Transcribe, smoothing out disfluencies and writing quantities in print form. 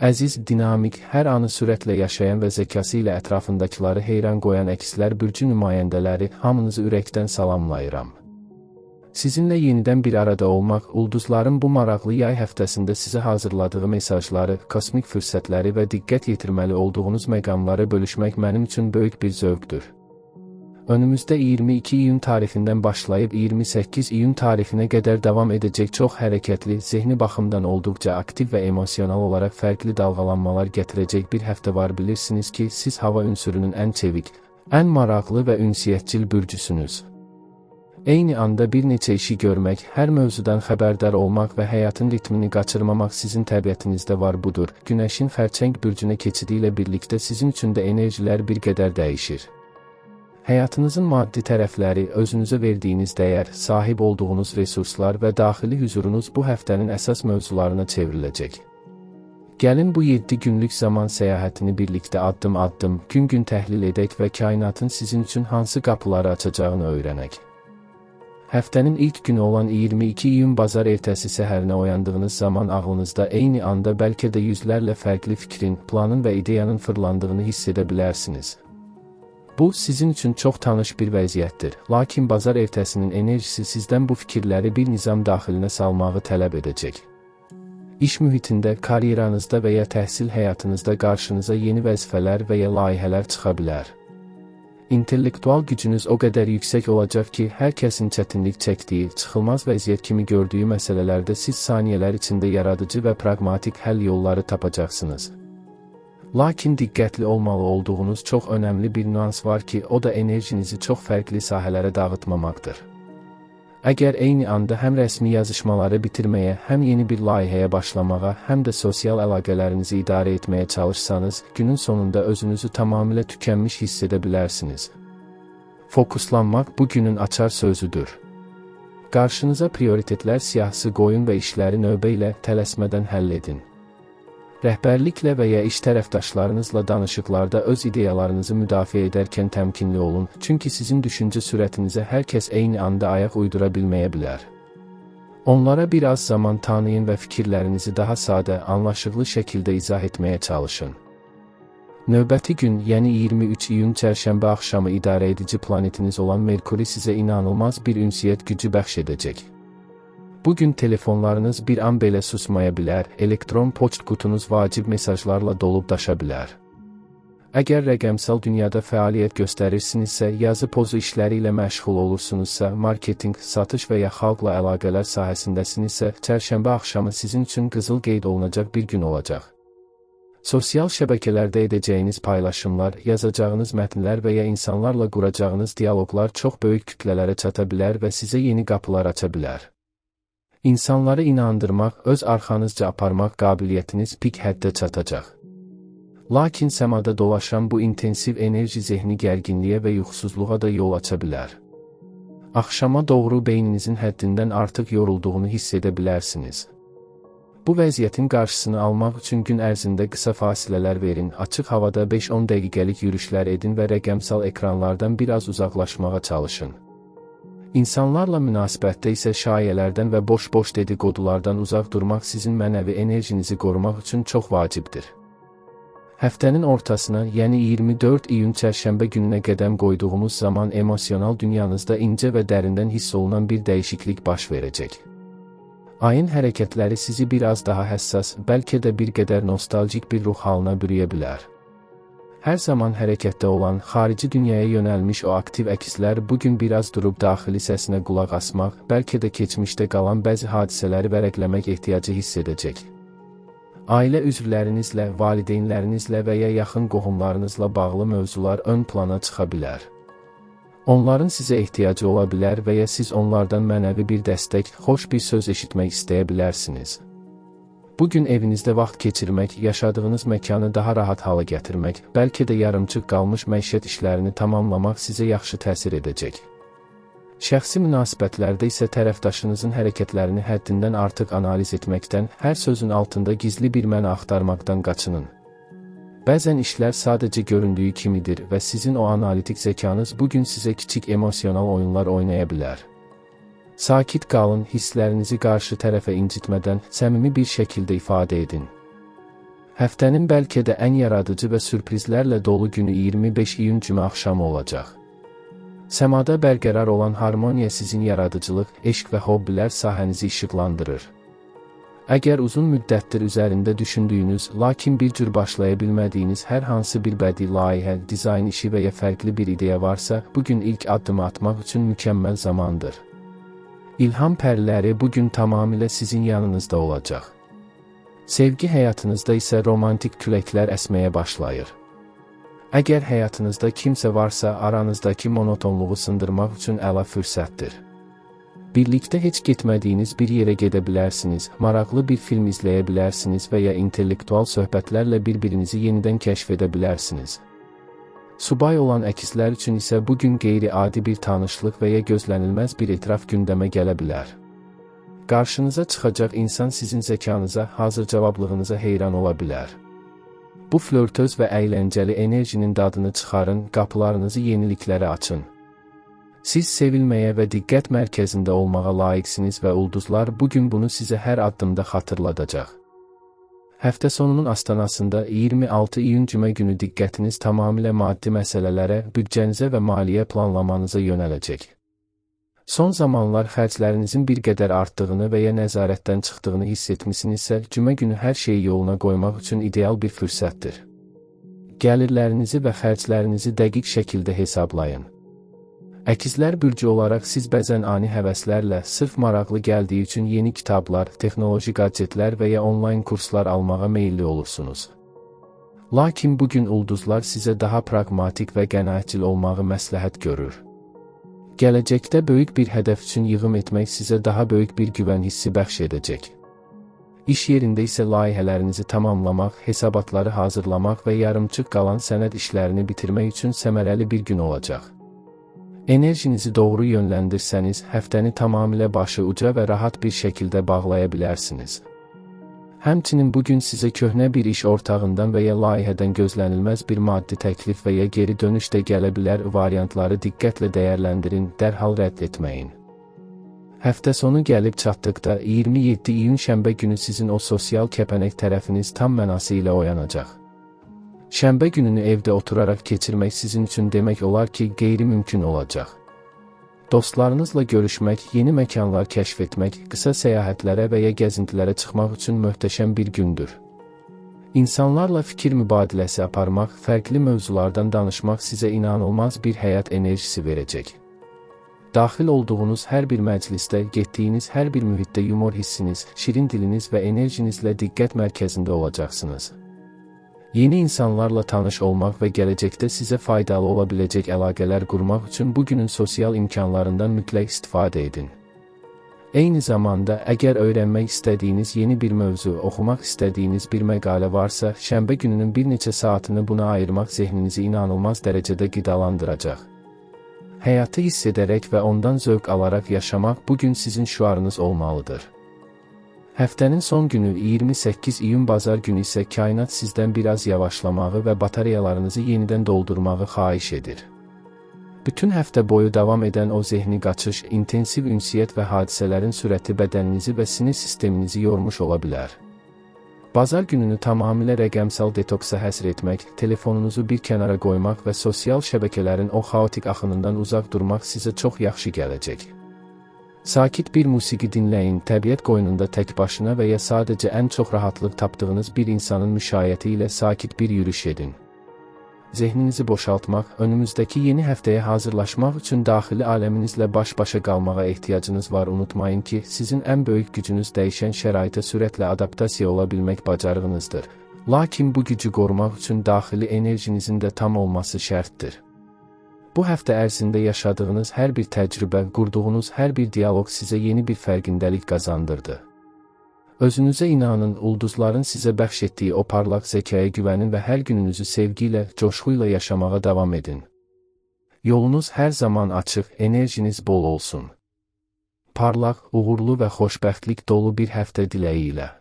Əziz, dinamik, hər anı sürətlə yaşayan və zəkası ilə ətrafındakıları heyran qoyan Əkslər bürcü nümayəndələri, hamınızı ürəkdən salamlayıram. Sizinlə yenidən bir arada olmaq, ulduzların bu maraqlı yay həftəsində sizə hazırladığı mesajları, kosmik fürsətləri və diqqət yetirməli olduğunuz məqamları bölüşmək mənim üçün böyük bir zövqdür. Önümüzdə 22 iyun tarixindən başlayıb 28 iyun tarixinə qədər davam edəcək çox hərəkətli, zehni baxımdan olduqca aktiv və emosional olaraq fərqli dalğalanmalar gətirəcək bir həftə var. Bilirsiniz ki, siz hava ünsürünün ən çevik, ən maraqlı və ünsiyyətcil bürcüsünüz. Eyni anda bir neçə işi görmək, hər mövzudan xəbərdar olmaq və həyatın ritmini qaçırmamaq sizin təbiətinizdə var. Budur, Günəşin xərçəng bürcünə keçidi ilə birlikdə sizin üçün də enerjilər bir qədər dəyişir. Həyatınızın maddi tərəfləri, özünüzə verdiyiniz dəyər, sahib olduğunuz resurslar və daxili hüzurunuz bu həftənin əsas mövzularına çevriləcək. Gəlin bu 7 günlük zaman səyahətini birlikdə addım-addım, gün-gün təhlil edək və kainatın sizin üçün hansı qapıları açacağını öyrənək. Həftənin ilk günü olan 22 iyun bazar ertəsi səhərinə oyandığınız zaman ağlınızda eyni anda bəlkə də yüzlərlə fərqli fikrin, planın və ideyanın fırlandığını hiss edə bilərsiniz. Bu, sizin üçün çox tanış bir vəziyyətdir, lakin bazar ertəsinin enerjisi sizdən bu fikirləri bir nizam daxilinə salmağı tələb edəcək. İş mühitində, karyeranızda və ya təhsil həyatınızda qarşınıza yeni vəzifələr və ya layihələr çıxa bilər. İntellektual gücünüz o qədər yüksək olacaq ki, hər kəsin çətinlik çəkdiyi, çıxılmaz vəziyyət kimi gördüyü məsələlərdə siz saniyələr içində yaradıcı və praqmatik həll yolları tapacaqsınız. Lakin diqqətli olmalı olduğunuz çox önəmli bir nüans var ki, o da enerjinizi çox fərqli sahələrə dağıtmamaqdır. Əgər eyni anda həm rəsmi yazışmaları bitirməyə, həm yeni bir layihəyə başlamağa, həm də sosial əlaqələrinizi idarə etməyə çalışsanız, günün sonunda özünüzü tamamilə tükənmiş hiss edə bilərsiniz. Fokuslanmaq bu günün açar sözüdür. Qarşınıza prioritetlər siyahısı qoyun və işləri növbə ilə tələsmədən həll edin. Rəhbərliklə və ya iş tərəfdaşlarınızla danışıqlarda öz ideyalarınızı müdafiə edərkən təmkinli olun, çünki sizin düşüncə sürətinizə hər kəs eyni anda ayaq uydura bilməyə bilər. Onlara biraz zaman tanıyın və fikirlərinizi daha sadə, anlaşıqlı şəkildə izah etməyə çalışın. Növbəti gün, yəni 23 iyun çərşənbə axşamı idarəedici planetiniz olan Merkuri sizə inanılmaz bir ünsiyyət gücü bəxş edəcək. Bugün telefonlarınız bir an belə susmaya bilər, elektron poçt qutunuz vacib mesajlarla dolub daşa bilər. Əgər rəqəmsal dünyada fəaliyyət göstərirsinizsə, yazı pozu işləri ilə məşğul olursunuzsa, marketinq, satış və ya xalqla əlaqələr sahəsindəsinizsə, çərşənbə axşamı sizin üçün qızıl qeyd olunacaq bir gün olacaq. Sosial şəbəkələrdə edəcəyiniz paylaşımlar, yazacağınız mətnlər və ya insanlarla quracağınız dialoqlar çox böyük kütlələrə çata bilər və sizə yeni qapılar aça bilər. İnsanları inandırmaq, öz arxanızca aparmaq qabiliyyətiniz pik həddə çatacaq. Lakin səmada dolaşan bu intensiv enerji zehni gərginliyə və yuxusuzluğa da yol aça bilər. Axşama doğru beyninizin həddindən artıq yorulduğunu hiss edə bilərsiniz. Bu vəziyyətin qarşısını almaq üçün gün ərzində qısa fasilələr verin, açıq havada 5-10 dəqiqəlik yürüşlər edin və rəqəmsal ekranlardan biraz uzaqlaşmağa çalışın. İnsanlarla münasibətdə isə şayələrdən və boş-boş dedikodulardan uzaq durmaq sizin mənəvi enerjinizi qorumaq üçün çox vacibdir. Həftənin ortasına, yəni 24 iyun çərşənbə gününə qədəm qoyduğumuz zaman emosional dünyanızda incə və dərindən hiss olunan bir dəyişiklik baş verəcək. Ayın hərəkətləri sizi biraz daha həssas, bəlkə də bir qədər nostaljik bir ruh halına bürüyə bilər. Hər zaman hərəkətdə olan, xarici dünyaya yönəlmiş o aktiv əkslər bugün biraz durub daxili səsinə qulaq asmaq, bəlkə də keçmişdə qalan bəzi hadisələri vərəqləmək ehtiyacı hiss edəcək. Ailə üzvlərinizlə, valideynlərinizlə və ya yaxın qohumlarınızla bağlı mövzular ön plana çıxa bilər. Onların sizə ehtiyacı ola bilər və ya siz onlardan mənəvi bir dəstək, xoş bir söz eşitmək istəyə bilərsiniz. Bugün evinizdə vaxt keçirmək, yaşadığınız məkanı daha rahat hala gətirmək, bəlkə də yarımçıq qalmış məişət işlərini tamamlamaq sizə yaxşı təsir edəcək. Şəxsi münasibətlərdə isə tərəfdaşınızın hərəkətlərini həddindən artıq analiz etməkdən, hər sözün altında gizli bir mənə axtarmaqdan qaçının. Bəzən işlər sadəcə göründüyü kimidir və sizin o analitik zəkanız bugün sizə kiçik emosional oyunlar oynaya bilər. Sakit qalın, hisslərinizi qarşı tərəfə incitmədən, səmimi bir şəkildə ifadə edin. Həftənin bəlkə də ən yaradıcı və sürprizlərlə dolu günü 25 iyun cümə axşamı olacaq. Səmada bərqərar olan harmoniya sizin yaradıcılıq, eşq və hobbilər sahənizi işıqlandırır. Əgər uzun müddətdir üzərində düşündüyünüz, lakin bir cür başlaya bilmədiyiniz hər hansı bir bədii layihə, dizayn işi və ya fərqli bir ideya varsa, bugün ilk addımı atmaq üçün mükəmməl zamandır. İlham pərləri bugün tamamilə sizin yanınızda olacaq. Sevgi həyatınızda isə romantik küləklər əsməyə başlayır. Əgər həyatınızda kimsə varsa, aranızdakı monotonluğu sındırmaq üçün əla fürsətdir. Birlikdə heç getmədiyiniz bir yerə gedə bilərsiniz, maraqlı bir film izləyə bilərsiniz və ya intellektual söhbətlərlə bir-birinizi yenidən kəşf edə bilərsiniz. Subay olan əkizlər üçün isə bugün qeyri-adi bir tanışlıq və ya gözlənilməz bir etiraf gündəmə gələ bilər. Qarşınıza çıxacaq insan sizin zəkanıza, hazır cavablığınıza heyran ola bilər. Bu flörtöz və əyləncəli enerjinin dadını çıxarın, qapılarınızı yeniliklərə açın. Siz sevilməyə və diqqət mərkəzində olmağa layiqsiniz və ulduzlar bugün bunu sizə hər addımda xatırladacaq. Həftə sonunun astanasında 26 iyun cümə günü diqqətiniz tamamilə maddi məsələlərə, büdcənizə və maliyyə planlamanıza yönələcək. Son zamanlar xərclərinizin bir qədər artdığını və ya nəzarətdən çıxdığını hiss etmisinizsə, cümə günü hər şeyi yoluna qoymaq üçün ideal bir fürsətdir. Gəlirlərinizi və xərclərinizi dəqiq şəkildə hesablayın. Əkizlər bürcü olaraq siz bəzən ani həvəslərlə, sırf maraqlı gəldiyi üçün yeni kitablar, texnoloji gadgetlər və ya onlayn kurslar almağa meyilli olursunuz. Lakin bugün ulduzlar sizə daha praqmatik və qənaətcil olmağı məsləhət görür. Gələcəkdə böyük bir hədəf üçün yığım etmək sizə daha böyük bir güvən hissi bəxş edəcək. İş yerində isə layihələrinizi tamamlamaq, hesabatları hazırlamaq və yarımçıq qalan sənəd işlərini bitirmək üçün səmərəli bir gün olacaq. Enerjinizi doğru yönləndirsəniz, həftəni tamamilə başı uca və rahat bir şəkildə bağlaya bilərsiniz. Həmçinin bugün sizə köhnə bir iş ortağından və ya layihədən gözlənilməz bir maddi təklif və ya geri dönüş də gələ bilər, variantları diqqətlə dəyərləndirin, dərhal rədd etməyin. Həftə sonu gəlib çatdıqda 27 iyun şənbə günü sizin o sosial kəpənək tərəfiniz tam mənası ilə oyanacaq. Şənbə gününü evdə oturaraq keçirmək sizin üçün demək olar ki, qeyri-mümkün olacaq. Dostlarınızla görüşmək, yeni məkanlar kəşf etmək, qısa səyahətlərə və ya gəzintilərə çıxmaq üçün möhtəşəm bir gündür. İnsanlarla fikir mübadiləsi aparmaq, fərqli mövzulardan danışmaq sizə inanılmaz bir həyat enerjisi verəcək. Daxil olduğunuz hər bir məclisdə, getdiyiniz hər bir mühitdə yumor hissiniz, şirin diliniz və enerjinizlə diqqət mərkəzində olacaqsınız. Yeni insanlarla tanış olmaq və gələcəkdə sizə faydalı ola biləcək əlaqələr qurmaq üçün bugünün sosial imkanlarından mütləq istifadə edin. Eyni zamanda, əgər öyrənmək istədiyiniz yeni bir mövzu, oxumaq istədiyiniz bir məqalə varsa, şənbə gününün bir neçə saatını buna ayırmaq zehninizi inanılmaz dərəcədə qidalandıracaq. Həyatı hiss edərək və ondan zövq alaraq yaşamaq bugün sizin şüarınız olmalıdır. Həftənin son günü 28 iyun bazar günü isə kainat sizdən biraz yavaşlamağı və batareyalarınızı yenidən doldurmağı xahiş edir. Bütün həftə boyu davam edən o zehni qaçış, intensiv ünsiyyət və hadisələrin sürəti bədəninizi və sinir sisteminizi yormuş ola bilər. Bazar gününü tamamilə rəqəmsal detoksa həsr etmək, telefonunuzu bir kənara qoymaq və sosial şəbəkələrin o xaotik axınından uzaq durmaq sizə çox yaxşı gələcək. Sakit bir musiqi dinləyin, təbiət qoynunda tək başına və ya sadəcə ən çox rahatlıq tapdığınız bir insanın müşayiəti ilə sakit bir yürüyüş edin. Zehninizi boşaltmaq, önümüzdəki yeni həftəyə hazırlaşmaq üçün daxili aləminizlə baş-başa qalmağa ehtiyacınız var. Unutmayın ki, sizin ən böyük gücünüz dəyişən şəraitə sürətlə adaptasiya ola bilmək bacarığınızdır. Lakin bu gücü qorumaq üçün daxili enerjinizin də tam olması şərtdir. Bu həftə ərzində yaşadığınız hər bir təcrübə, qurduğunuz hər bir dialoq sizə yeni bir fərqindəlik qazandırdı. Özünüzə inanın, ulduzların sizə bəxş etdiyi o parlaq zəkaya güvənin və hər gününüzü sevgi ilə, coşğu ilə yaşamağa davam edin. Yolunuz hər zaman açıq, enerjiniz bol olsun. Parlaq, uğurlu və xoşbəxtlik dolu bir həftə diləyi ilə.